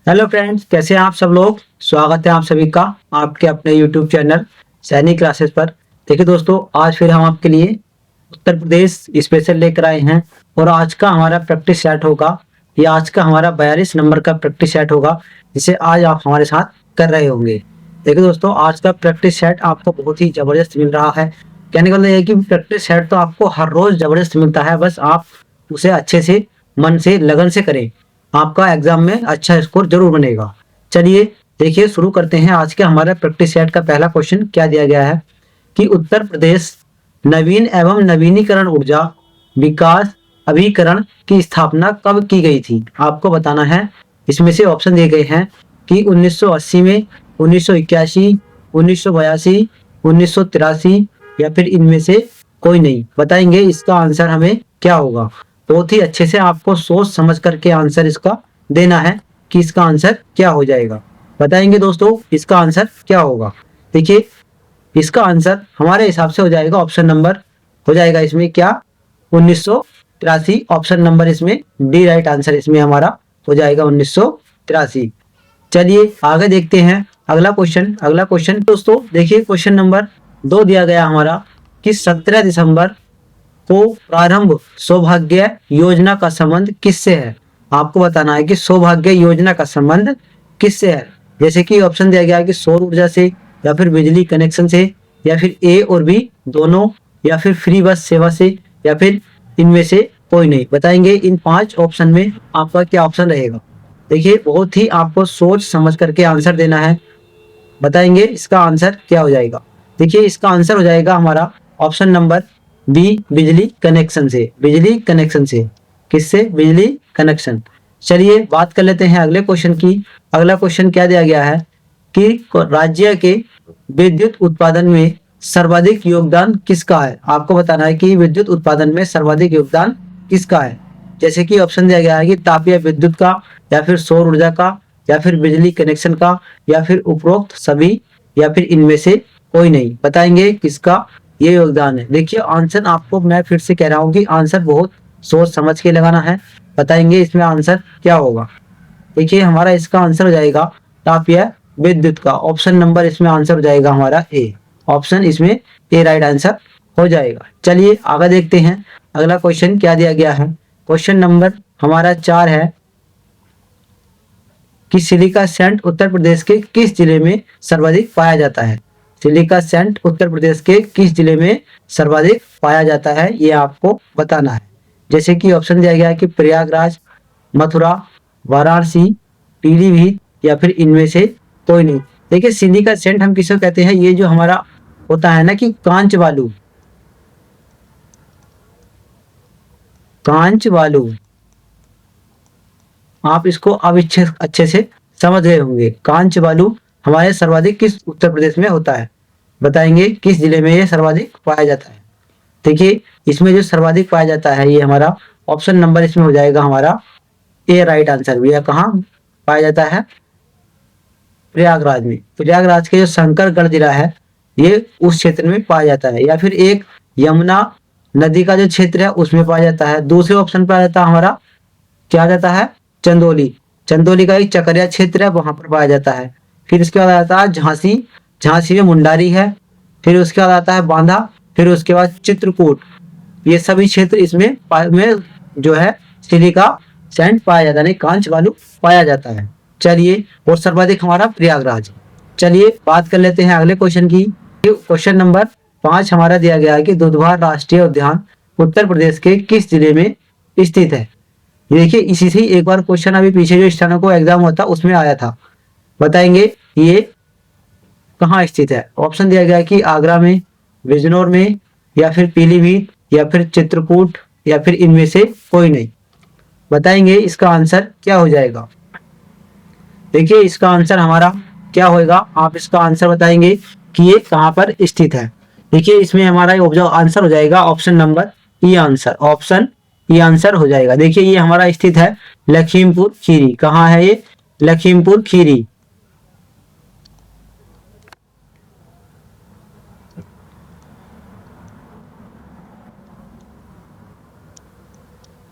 Hello friends, कैसे हैं आप सब लोग। स्वागत है आप सभी का आपके अपने यूट्यूब चैनल सैनिक क्लासेस पर। देखिए दोस्तों, आज फिर हम आपके लिए उत्तर प्रदेश स्पेशल लेकर आए हैं और आज का हमारा प्रैक्टिस सेट होगा। ये आज का हमारा 42 नंबर का प्रैक्टिस सेट होगा, जिसे आज आप हमारे साथ कर रहे होंगे। देखिए दोस्तों, आज का प्रैक्टिस सेट आपको बहुत ही जबरदस्त मिल रहा है। कहने का मतलब ये है कि प्रैक्टिस सेट तो आपको हर रोज जबरदस्त मिलता है, बस आप उसे अच्छे से, मन से, लगन से करें। आपका एग्जाम में अच्छा स्कोर जरूर बनेगा। चलिए देखिए, शुरू करते हैं। आज के हमारे प्रैक्टिस सेट का पहला क्वेश्चन क्या दिया गया है कि उत्तर प्रदेश नवीन एवं नवीनीकरण ऊर्जा विकास अभिकरण की स्थापना कब की गई थी, आपको बताना है। इसमें से ऑप्शन दिए गए हैं कि 1980 में, 1981, 1982, 1983 या फिर इनमें से कोई नहीं। बताएंगे इसका आंसर हमें क्या होगा। बहुत ही अच्छे से आपको सोच समझ करके आंसर इसका देना है कि इसका आंसर क्या हो जाएगा। बताएंगे दोस्तों इसका आंसर क्या होगा। देखिए, इसका आंसर हमारे हिसाब से हो जाएगा ऑप्शन नंबर, हो जाएगा इसमें क्या, 1983। ऑप्शन नंबर इसमें डी राइट आंसर इसमें हमारा हो जाएगा 1983। चलिए आगे देखते हैं अगला क्वेश्चन दोस्तों। देखिए क्वेश्चन नंबर 2 दिया गया हमारा कि 17 दिसंबर को प्रारंभ सौभाग्य योजना का संबंध किससे है। आपको बताना है कि सौभाग्य योजना का संबंध किससे है। जैसे कि ऑप्शन दिया गया है कि सौर ऊर्जा से, या फिर बिजली कनेक्शन से, या फिर ए और बी दोनों, या फिर फ्री बस सेवा से, या फिर इनमें से कोई नहीं। बताएंगे इन 5 ऑप्शन में आपका क्या ऑप्शन रहेगा। देखिए, बहुत ही आपको सोच समझ करके आंसर देना है। बताएंगे इसका आंसर क्या हो जाएगा। देखिए, इसका आंसर हो जाएगा हमारा ऑप्शन नंबर बी, बिजली कनेक्शन से। बिजली कनेक्शन से, किससे, बिजली कनेक्शन। चलिए बात कर लेते हैं अगले क्वेश्चन की। अगला क्वेश्चन क्या दिया गया है कि राज्य के विद्युत उत्पादन में सर्वाधिक योगदान किसका है। आपको बताना है कि विद्युत उत्पादन में सर्वाधिक योगदान किसका है। जैसे कि ऑप्शन दिया गया है कि तापीय विद्युत का, या फिर सौर ऊर्जा का, या फिर बिजली कनेक्शन का, या फिर उपरोक्त सभी, या फिर इनमें से कोई नहीं। बताएंगे किसका ये योगदान है। देखिए आंसर आपको मैं फिर से कह रहा हूँ कि आंसर बहुत सोच समझ के लगाना है। बताएंगे इसमें आंसर क्या होगा। देखिए हमारा इसका आंसर हो जाएगा तापीय विद्युत का। ऑप्शन नंबर इसमें आंसर हो जाएगा हमारा ए। ऑप्शन इसमें ए राइट आंसर हो जाएगा। चलिए आगे देखते हैं अगला क्वेश्चन क्या दिया गया है। क्वेश्चन नंबर हमारा 4 है कि सिलिका सैंड उत्तर प्रदेश के किस जिले में सर्वाधिक पाया जाता है। सिलिका सैंड उत्तर प्रदेश के किस जिले में सर्वाधिक पाया जाता है, ये आपको बताना है। जैसे कि ऑप्शन दिया गया है कि प्रयागराज, मथुरा, वाराणसी, पीलीभीत, या फिर इनमें से कोई नहीं। देखिए सिलिका सैंड हम किसको कहते हैं, ये जो हमारा होता है ना कि कांच बालू, कांच बालू, आप इसको अब अच्छे से समझ गए होंगे। कांच बालू हमारे सर्वाधिक किस उत्तर प्रदेश में होता है। बताएंगे किस जिले में ये सर्वाधिक पाया जाता है। देखिए इसमें जो सर्वाधिक पाया जाता है ये हमारा ऑप्शन नंबर इसमें हो जाएगा हमारा ए राइट आंसर। भैया कहाँ पाया जाता है, प्रयागराज में। प्रयागराज के जो शंकरगढ़ जिला है ये उस क्षेत्र में पाया जाता है, या फिर एक यमुना नदी का जो क्षेत्र है उसमें पाया जाता है। दूसरे ऑप्शन पर आ जाता है हमारा, क्या आ जाता है, चंदौली। चंदौली का एक चकरिया क्षेत्र है, वहां पर पाया जाता है। फिर इसके बाद आता है झांसी, झांसी में मुंडारी है। फिर उसके बाद आता है बांधा, फिर उसके बाद चित्रकूट। ये सभी क्षेत्र इसमें में जो है सिलिका सैंड पाया जाता है, नहीं कांच बालू पाया जाता है। चलिए, और सर्वाधिक हमारा प्रयागराज। चलिए बात कर लेते हैं अगले क्वेश्चन की। क्वेश्चन नंबर 5 हमारा दिया गया है कि दुधवा राष्ट्रीय उद्यान उत्तर प्रदेश के किस जिले में स्थित है। देखिए इसी से ही एक बार क्वेश्चन अभी पीछे जो स्थानों को एग्जाम होता उसमें आया था। बताएंगे ये कहाँ स्थित है। ऑप्शन दिया गया है कि आगरा में, बिजनौर में, या फिर पीलीभीत, या फिर चित्रकूट, या फिर इनमें से कोई नहीं। बताएंगे इसका आंसर क्या हो जाएगा। देखिए इसका आंसर हमारा क्या होगा, आप इसका आंसर बताएंगे कि ये कहाँ पर स्थित है। देखिए इसमें हमारा आंसर हो जाएगा ऑप्शन नंबर ई आंसर। ऑप्शन ई आंसर हो जाएगा। देखिए ये हमारा स्थित है लखीमपुर खीरी। कहाँ है ये, लखीमपुर खीरी।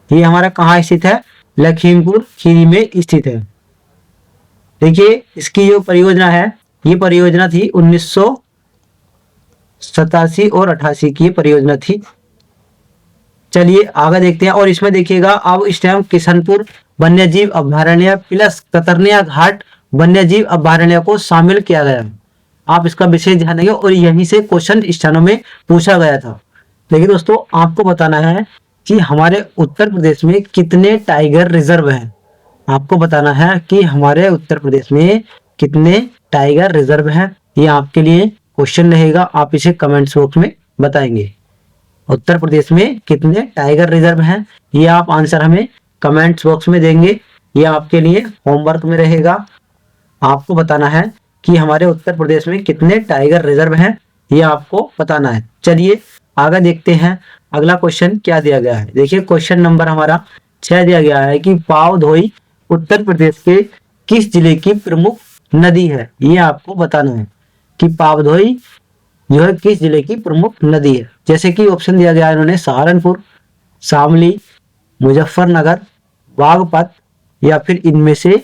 ये हमारा कहाँ स्थित है, लखीमपुर खीरी में स्थित है। देखिए इसकी जो परियोजना है, ये परियोजना थी 1987 और 88 की ये परियोजना थी। चलिए आगे देखते हैं। और इसमें देखिएगा अब इस टाइम किशनपुर वन्यजीव अभयारण्य प्लस कतरनिया घाट वन्यजीव अभयारण्य को शामिल किया गया। आप इसका विशेष ध्यान देंगे और यहीं से क्वेश्चन स्थानों में पूछा गया था। देखिए दोस्तों, आपको बताना है कि हमारे उत्तर प्रदेश में कितने टाइगर रिजर्व हैं। आपको बताना है कि हमारे उत्तर प्रदेश में कितने टाइगर रिजर्व हैं। ये आपके लिए क्वेश्चन रहेगा, आप इसे कमेंट्स बॉक्स में बताएंगे। उत्तर प्रदेश में कितने टाइगर रिजर्व हैं, ये आप आंसर हमें कमेंट्स बॉक्स में देंगे। ये आपके लिए होमवर्क में रहेगा। आपको बताना है कि हमारे उत्तर प्रदेश में कितने टाइगर रिजर्व हैं, ये आपको बताना है। चलिए आगे देखते हैं अगला क्वेश्चन क्या दिया गया है। देखिए क्वेश्चन नंबर हमारा 6 दिया गया है कि पावधोई उत्तर प्रदेश के किस जिले की प्रमुख नदी है। ये आपको बताना है कि पावधोई जो है किस जिले की प्रमुख नदी है। जैसे कि ऑप्शन दिया गया है इन्होंने सहारनपुर, शामली, मुजफ्फरनगर, बागपत या फिर इनमें से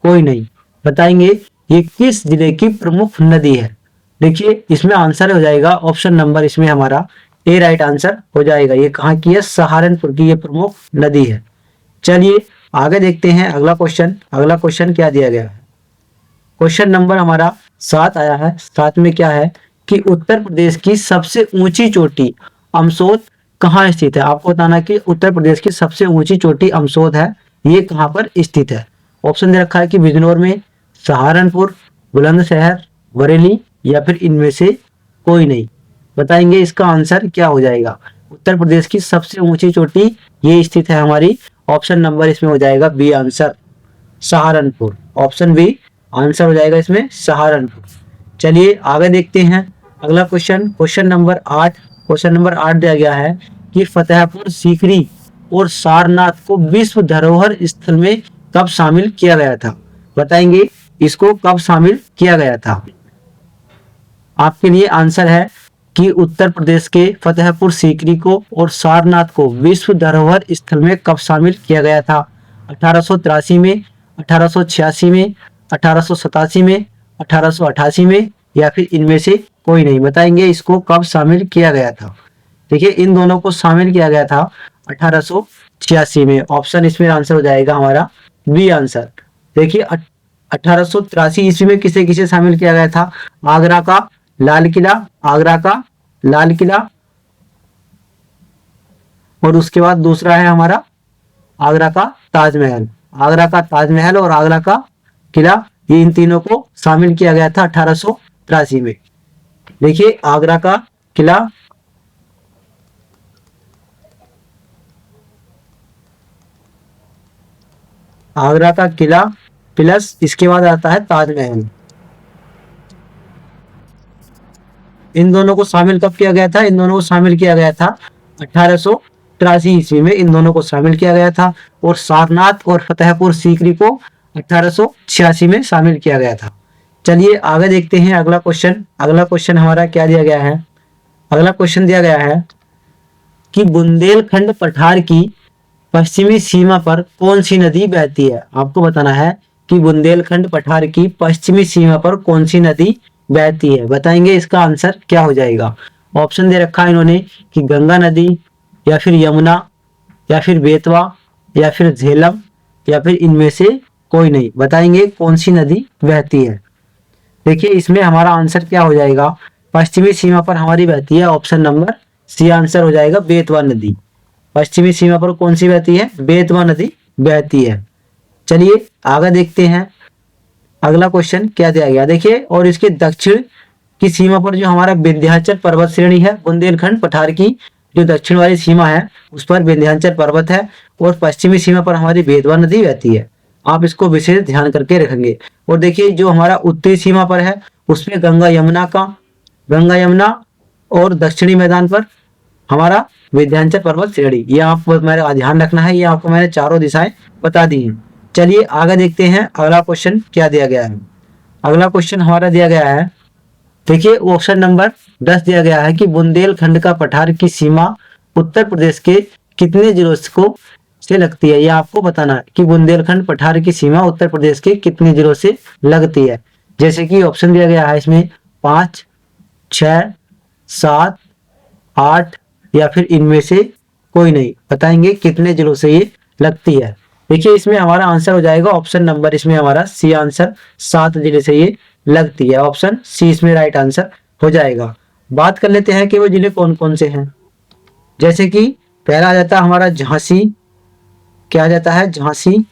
कोई नहीं। बताएंगे ये किस जिले की प्रमुख नदी है। देखिए इसमें आंसर हो जाएगा ऑप्शन नंबर, इसमें हमारा ए राइट आंसर हो जाएगा। ये कहाँ की है, सहारनपुर की ये प्रमुख नदी है। चलिए आगे देखते हैं अगला क्वेश्चन। अगला क्वेश्चन क्या दिया गया है। क्वेश्चन नंबर हमारा 7 आया है। 7 में क्या है कि उत्तर प्रदेश की सबसे ऊंची चोटी अमसोद कहाँ स्थित है। आपको बताना है कि उत्तर प्रदेश की सबसे ऊंची चोटी अमसोद है, ये कहाँ पर स्थित है। ऑप्शन दे रखा है कि बिजनौर में, सहारनपुर, बुलंदशहर, बरेली या फिर इनमें से कोई नहीं। बताएंगे इसका आंसर क्या हो जाएगा। उत्तर प्रदेश की सबसे ऊंची चोटी ये स्थित है हमारी, ऑप्शन नंबर इसमें हो जाएगा B answer, Saharanpur. Option B answer हो जाएगा इसमें सहारनपुर। चलिए आगे देखते हैं अगला question. Question number 8। Question number 8 दिया गया है कि फतेहपुर सीकरी और सारनाथ को विश्व धरोहर स्थल में कब शामिल किया गया था। बताएंगे इसको कब शामिल किया गया था। आपके लिए आंसर है कि उत्तर प्रदेश के फतेहपुर सीकरी को और सारनाथ को विश्व धरोहर स्थल में कब शामिल किया गया था। 1883 में, 1886 में, 1887 में, 1888 में या फिर इनमें से कोई नहीं। बताएंगे इसको कब शामिल किया गया था। देखिए इन दोनों को शामिल किया गया था 1886 में। ऑप्शन इसमें आंसर हो जाएगा हमारा बी आंसर। देखिए 1883 ईस्वी में किसे किसे शामिल किया गया था। आगरा का लाल किला, आगरा का लाल किला, और उसके बाद दूसरा है हमारा आगरा का ताजमहल। आगरा का ताजमहल और आगरा का किला, ये इन तीनों को शामिल किया गया था 1883 में। देखिए आगरा का किला, आगरा का किला प्लस इसके बाद आता है ताजमहल, इन दोनों को शामिल कब किया गया था। इन दोनों को शामिल किया गया था 1883 ईस्वी में, इन दोनों को शामिल किया गया था। और सारनाथ और फतेहपुर सीकरी को 1886 में शामिल किया गया था। चलिए आगे देखते हैं अगला क्वेश्चन। अगला क्वेश्चन हमारा क्या दिया गया है। अगला क्वेश्चन दिया गया है कि बुंदेलखंड पठार की पश्चिमी सीमा पर कौन सी नदी बहती है। आपको बताना है कि बुंदेलखंड पठार की पश्चिमी सीमा पर कौन सी नदी बहती है। बताएंगे इसका आंसर क्या हो जाएगा। ऑप्शन दे रखा है इन्होंने कि गंगा नदी या फिर यमुना या फिर बेतवा या फिर झेलम या फिर इनमें से कोई नहीं। बताएंगे कौन सी नदी बहती है। देखिए इसमें हमारा आंसर क्या हो जाएगा। पश्चिमी सीमा पर हमारी बहती है, ऑप्शन नंबर सी आंसर हो जाएगा बेतवा नदी। पश्चिमी सीमा पर कौन सी बहती है, बेतवा नदी बहती है। चलिए आगे देखते हैं अगला क्वेश्चन क्या दिया गया। देखिए और इसके दक्षिण की सीमा पर जो हमारा विंध्याचल पर्वत श्रेणी है, बुंदेलखंड पठार की जो दक्षिण वाली सीमा है उस पर विंध्याचल पर्वत है और पश्चिमी सीमा पर हमारी बेतवा नदी बहती है। आप इसको विशेष ध्यान करके रखेंगे। और देखिए जो हमारा उत्तरी सीमा पर है उसमें गंगा यमुना और दक्षिणी मैदान पर हमारा विंध्याचल पर्वत श्रेणी। ये आपको मेरा ध्यान रखना है, ये आपको मैंने चारों दिशाएं बता दी हैं। चलिए आगे देखते हैं अगला क्वेश्चन क्या दिया गया है। अगला क्वेश्चन हमारा दिया गया है, देखिए ऑप्शन नंबर 10 दिया गया है कि बुंदेलखंड का पठार की सीमा उत्तर प्रदेश के कितने जिलों को से लगती है, ये आपको बताना है कि बुंदेलखंड पठार की सीमा उत्तर प्रदेश के कितने जिलों से लगती है। जैसे कि ऑप्शन दिया गया है इसमें 5, 6, 7, 8 या फिर इनमें से कोई नहीं। बताएंगे कितने जिलों से ये लगती है। देखिए इसमें हमारा आंसर हो जाएगा ऑप्शन नंबर, इसमें हमारा सी आंसर, 7 जिले से ये लगती है। ऑप्शन सी इसमें राइट आंसर हो जाएगा। बात कर लेते हैं कि वो जिले कौन कौन से हैं। जैसे कि पहला आ जाता है हमारा झांसी। क्या आ जाता है? झांसी।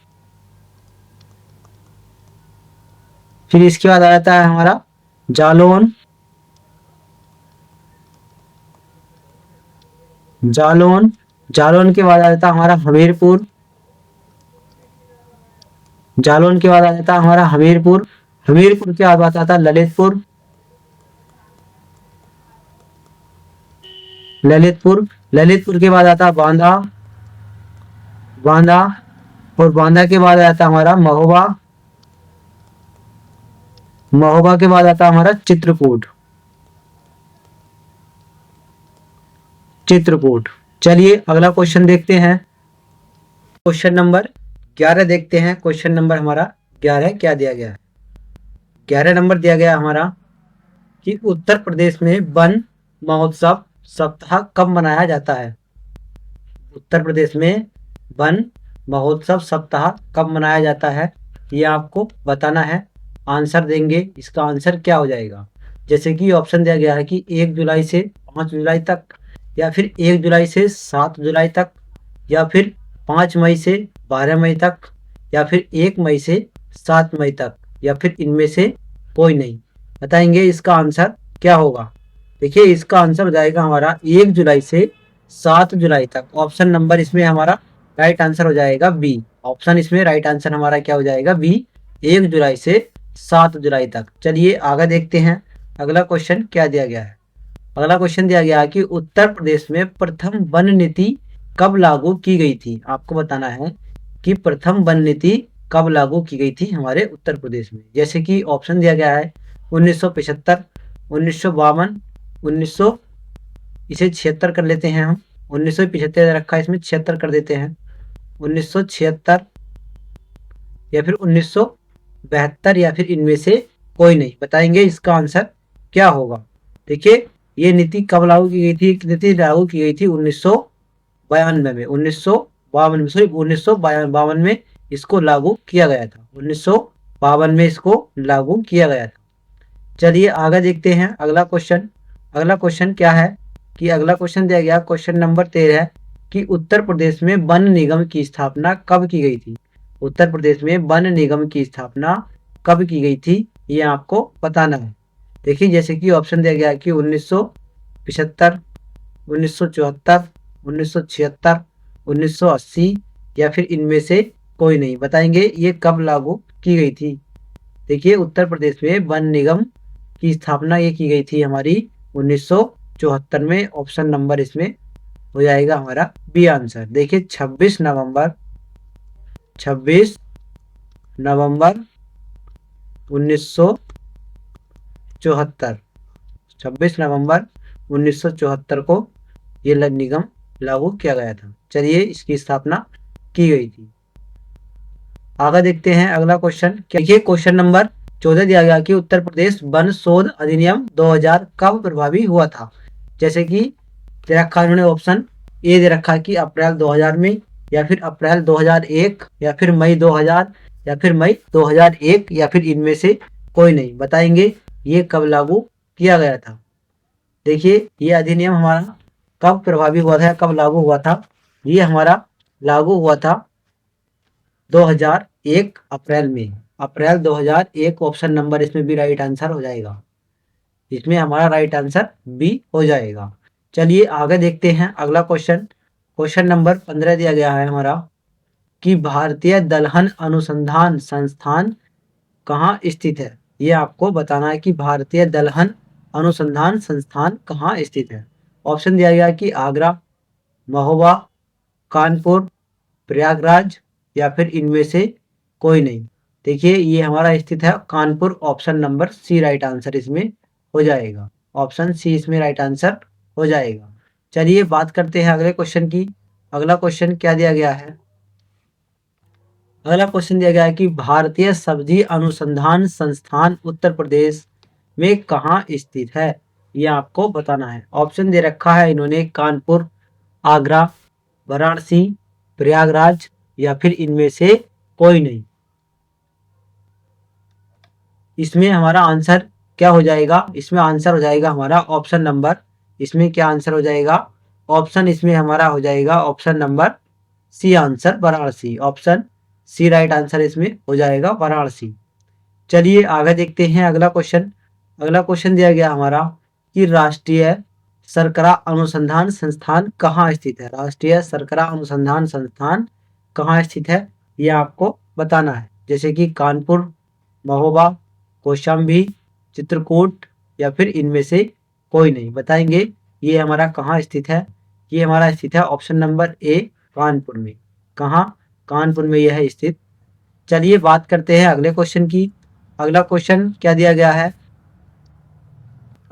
फिर इसके बाद आ जाता है हमारा जालौन। जालौन जालौन के बाद आ जाता है हमारा हमीरपुर। जालौन के बाद आ जाता है हमारा हमीरपुर। हमीरपुर के बाद आता है ललितपुर। ललितपुर ललितपुर के बाद आता है बांदा। बांदा और बांदा के बाद आता है हमारा महोबा। महोबा के बाद आता है हमारा चित्रकूट। चित्रकूट। चलिए अगला क्वेश्चन देखते हैं। क्वेश्चन नंबर 11 देखते हैं। क्वेश्चन नंबर हमारा 11 क्या दिया गया है? 11 नंबर दिया गया हमारा कि उत्तर प्रदेश में वन महोत्सव सप्ताह कब मनाया जाता है? उत्तर प्रदेश में वन महोत्सव सप्ताह कब मनाया जाता है, ये आपको बताना है। आंसर देंगे, इसका आंसर क्या हो जाएगा। जैसे कि ऑप्शन दिया गया है कि 1 जुलाई से 5 जुलाई तक, या फिर 1 जुलाई से 7 जुलाई तक, या फिर 5 मई से 12 मई तक, या फिर 1 मई से 7 मई तक, या फिर इनमें से कोई नहीं। बताएंगे इसका आंसर क्या होगा। देखिए इसका आंसर हो जाएगा हमारा 1 जुलाई से 7 जुलाई तक। ऑप्शन नंबर इसमें हमारा राइट आंसर हो जाएगा बी। ऑप्शन इसमें राइट आंसर हमारा क्या हो जाएगा? बी, 1 जुलाई से 7 जुलाई तक। चलिए आगे देखते हैं अगला क्वेश्चन क्या दिया गया है। अगला क्वेश्चन दिया गया है कि उत्तर प्रदेश में प्रथम वन नीति कब लागू की गई थी। आपको बताना है कि प्रथम वन नीति कब लागू की गई थी हमारे उत्तर प्रदेश में। जैसे कि ऑप्शन दिया गया है 1975, 1952, 1900, इसे 76 कर लेते हैं हम। 1975 रखा है, इसमें 76 कर देते हैं। 1976 या फिर 1972, या फिर इनमें से कोई नहीं। बताएंगे इसका आंसर क्या होगा। देखिए ये नीति कब लागू की गई थी? नीति लागू की गई थी 1992 में, 1952 में, सॉरी 1952 में इसको लागू किया गया था। 1952 में इसको लागू किया गया था। चलिए आगे देखते हैं अगला क्वेश्चन। अगला क्वेश्चन क्या है कि अगला क्वेश्चन दिया गया क्वेश्चन नंबर 13 कि उत्तर प्रदेश में वन निगम की स्थापना कब की गई थी। उत्तर प्रदेश में वन निगम की स्थापना कब की गई थी, ये आपको बताना है। देखिए जैसे कि ऑप्शन दिया गया कि 1975, 1974, 1976, 1980, या फिर इनमें से कोई नहीं। बताएंगे ये कब लागू की गई थी। देखिए उत्तर प्रदेश में वन निगम की स्थापना ये की गई थी हमारी 1974 में। ऑप्शन नंबर इसमें हो जाएगा हमारा बी आंसर। देखिए 26 नवंबर 1974, 26 नवंबर 1974 को ये निगम लागू किया गया था। चलिए इसकी स्थापना की गई थी। आगे देखते हैं अगला क्वेश्चन। देखिए क्वेश्चन नंबर 14 दिया गया कि उत्तर प्रदेश वन शोध अधिनियम 2000 कब प्रभावी हुआ था। जैसे कि दे रखा इन्होंने ऑप्शन ए दे रखा कि अप्रैल 2000 में, या फिर अप्रैल 2001, या फिर मई 2000, या फिर मई 2001, या फिर इनमें से कोई नहीं। बताएंगे ये कब लागू किया गया था। देखिए ये अधिनियम हमारा कब प्रभावी हुआ था या कब लागू हुआ था। ये हमारा लागू हुआ था 2001 अप्रैल में। अप्रैल 2001 ऑप्शन नंबर इसमें भी राइट आंसर हो जाएगा। इसमें हमारा राइट आंसर बी हो जाएगा। चलिए आगे देखते हैं अगला क्वेश्चन। क्वेश्चन नंबर 15 दिया गया है हमारा कि भारतीय दलहन अनुसंधान संस्थान कहाँ स्थित है। ये आपको बताना है कि भारतीय दलहन अनुसंधान संस्थान कहाँ स्थित है। ऑप्शन दिया गया कि आगरा, महोबा, कानपुर, प्रयागराज, या फिर इनमें से कोई नहीं। देखिए ये हमारा स्थित है Kanpur. Option number C right answer इसमें हो जाएगा। ऑप्शन सी इसमें राइट आंसर हो जाएगा। चलिए बात करते हैं अगले क्वेश्चन की। अगला क्वेश्चन क्या दिया गया है अगला क्वेश्चन दिया गया है कि भारतीय सब्जी अनुसंधान संस्थान उत्तर प्रदेश में कहाँ स्थित है, ये आपको बताना है। ऑप्शन दे रखा है इन्होंने कानपुर, आगरा, वाराणसी, प्रयागराज या फिर इनमें से कोई नहीं। इसमें हमारा आंसर क्या हो जाएगा, इसमें आंसर हो जाएगा हमारा ऑप्शन नंबर, इसमें क्या आंसर हो जाएगा, ऑप्शन इसमें हमारा हो जाएगा option number C answer Varanasi. Option C right answer इसमें हो जाएगा वाराणसी। चलिए आगे देखते हैं अगला क्वेश्चन। अगला क्वेश्चन दिया गया हमारा कि राष्ट्रीय शर्करा अनुसंधान संस्थान कहाँ स्थित है। राष्ट्रीय शर्करा अनुसंधान संस्थान कहाँ स्थित है, ये आपको बताना है। जैसे कि कानपुर, महोबा, कौशाम्बी, चित्रकूट या फिर इनमें से कोई नहीं। बताएंगे ये हमारा कहाँ स्थित है, ये हमारा स्थित है ऑप्शन नंबर ए कानपुर में। कहाँ, कानपुर में यह है स्थित। चलिए बात करते हैं अगले क्वेश्चन की। अगला क्वेश्चन क्या दिया गया है,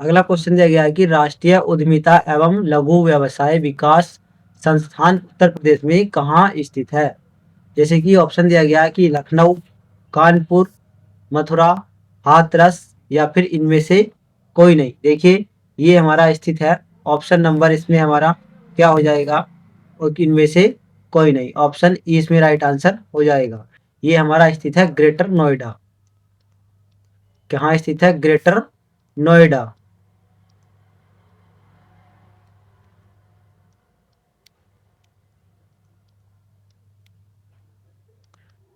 अगला क्वेश्चन दिया गया है कि राष्ट्रीय उद्यमिता एवं लघु व्यवसाय विकास संस्थान उत्तर प्रदेश में कहाँ स्थित है। जैसे कि ऑप्शन दिया गया है कि लखनऊ, कानपुर, मथुरा, हाथरस या फिर इनमें से कोई नहीं। देखिए ये हमारा स्थित है ऑप्शन नंबर, इसमें हमारा क्या हो जाएगा, और इनमें से कोई नहीं। ऑप्शन ई इसमें राइट आंसर हो जाएगा। ये हमारा स्थित है ग्रेटर नोएडा। कहाँ स्थित है, ग्रेटर नोएडा।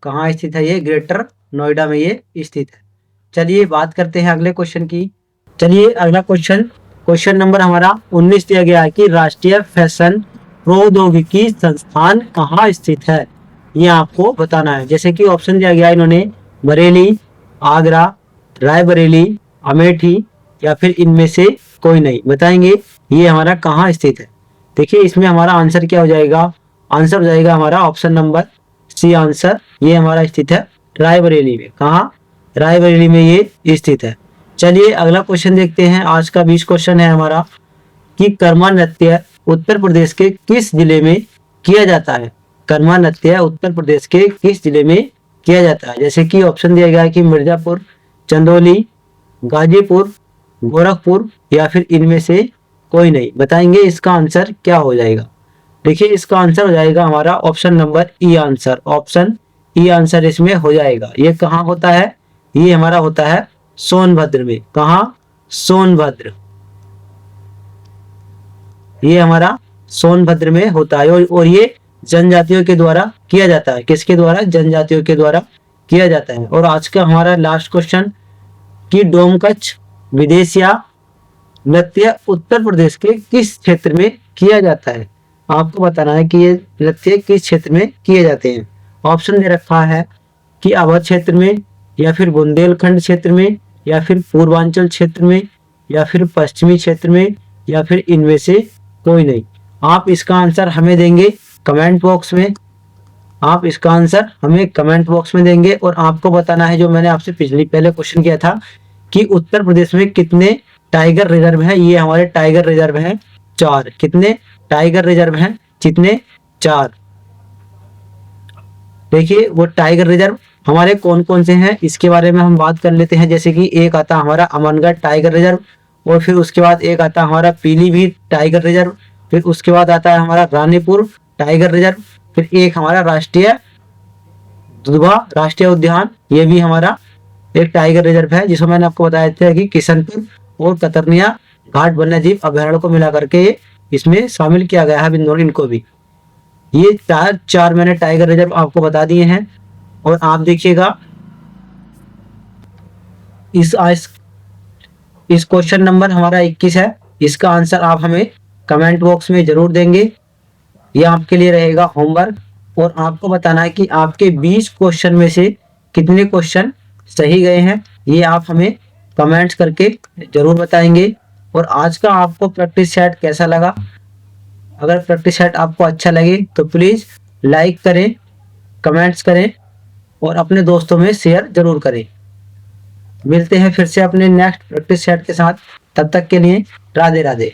कहाँ स्थित है, ये ग्रेटर नोएडा में ये स्थित है। चलिए बात करते हैं अगले क्वेश्चन की। चलिए अगला क्वेश्चन, क्वेश्चन नंबर हमारा 19 दिया गया है कि राष्ट्रीय फैशन प्रौद्योगिकी संस्थान कहाँ स्थित है, ये आपको बताना है। जैसे कि ऑप्शन दिया गया इन्होंने बरेली, आगरा, रायबरेली, अमेठी या फिर इनमें से कोई नहीं। बताएंगे ये हमारा कहाँ स्थित है। देखिए इसमें हमारा आंसर क्या हो जाएगा, आंसर हो जाएगा हमारा ऑप्शन नंबर सी आंसर। ये हमारा स्थित है रायबरेली में। कहाँ, रायबरेली में ये स्थित है। चलिए अगला क्वेश्चन देखते हैं। आज का 20 क्वेश्चन है हमारा कि कर्मा नृत्य उत्तर प्रदेश के किस जिले में किया जाता है। कर्मा नृत्य उत्तर प्रदेश के किस जिले में किया जाता है। जैसे कि ऑप्शन दिया गया है कि मिर्जापुर, चंदौली, गाजीपुर, गोरखपुर या फिर इनमें से कोई नहीं। बताएंगे इसका आंसर क्या हो जाएगा। देखिए इसका आंसर हो जाएगा हमारा ऑप्शन नंबर ई आंसर। ऑप्शन ई आंसर इसमें हो जाएगा। ये कहाँ होता है, ये हमारा होता है सोनभद्र में। कहाँ, सोनभद्र। ये हमारा सोनभद्र में होता है और ये जनजातियों के द्वारा किया जाता है। किसके द्वारा, जनजातियों के द्वारा किया जाता है। और आज का हमारा लास्ट क्वेश्चन कि डोमकच विदेशिया नृत्य उत्तर प्रदेश के किस क्षेत्र में किया जाता है। आपको बताना है कि ये नृत्य किस क्षेत्र में किए जाते हैं। ऑप्शन दे रखा है कि अवध क्षेत्र में या फिर बुंदेलखंड क्षेत्र में या फिर पूर्वांचल क्षेत्र में या फिर पश्चिमी क्षेत्र में या फिर इनमें से कोई नहीं। आप इसका आंसर हमें देंगे कमेंट बॉक्स में। आप इसका आंसर हमें कमेंट बॉक्स में देंगे और आपको बताना है जो मैंने आपसे पहले क्वेश्चन किया था कि उत्तर प्रदेश में कितने टाइगर रिजर्व हैं। ये हमारे टाइगर रिजर्व हैं 4। कितने टाइगर रिजर्व हैं, कितने, 4। देखिए वो टाइगर रिजर्व हमारे कौन कौन से हैं इसके बारे में हम बात कर लेते हैं। जैसे कि एक आता हमारा अमनगढ़ टाइगर रिजर्व, और फिर उसके बाद एक आता हमारा पीलीभीत टाइगर रिजर्व, फिर उसके बाद आता है हमारा रानीपुर टाइगर रिजर्व, फिर एक हमारा राष्ट्रीय दुधवा राष्ट्रीय उद्यान, ये भी हमारा एक टाइगर रिजर्व है जिसको मैंने आपको बताया था कि किशनपुर और कतरनिया घाट वन्यजीव अभ्यारण्य को मिला करके इसमें शामिल किया गया है बिंदौर। इनको भी ये चार मैंने टाइगर रिजर्व आपको बता दिए हैं। और आप देखिएगा इस क्वेश्चन नंबर हमारा 21 है। इसका आंसर आप हमें कमेंट बॉक्स में जरूर देंगे। ये आपके लिए रहेगा होमवर्क और आपको बताना है कि आपके 20 क्वेश्चन में से कितने क्वेश्चन सही गए हैं। ये आप हमें कमेंट्स करके जरूर बताएंगे। और आज का आपको प्रैक्टिस सेट कैसा लगा, अगर प्रैक्टिस सेट आपको अच्छा लगे तो प्लीज़ लाइक करें, कमेंट्स करें और अपने दोस्तों में शेयर जरूर करें। मिलते हैं फिर से अपने नेक्स्ट प्रैक्टिस सेट के साथ। तब तक के लिए राधे राधे।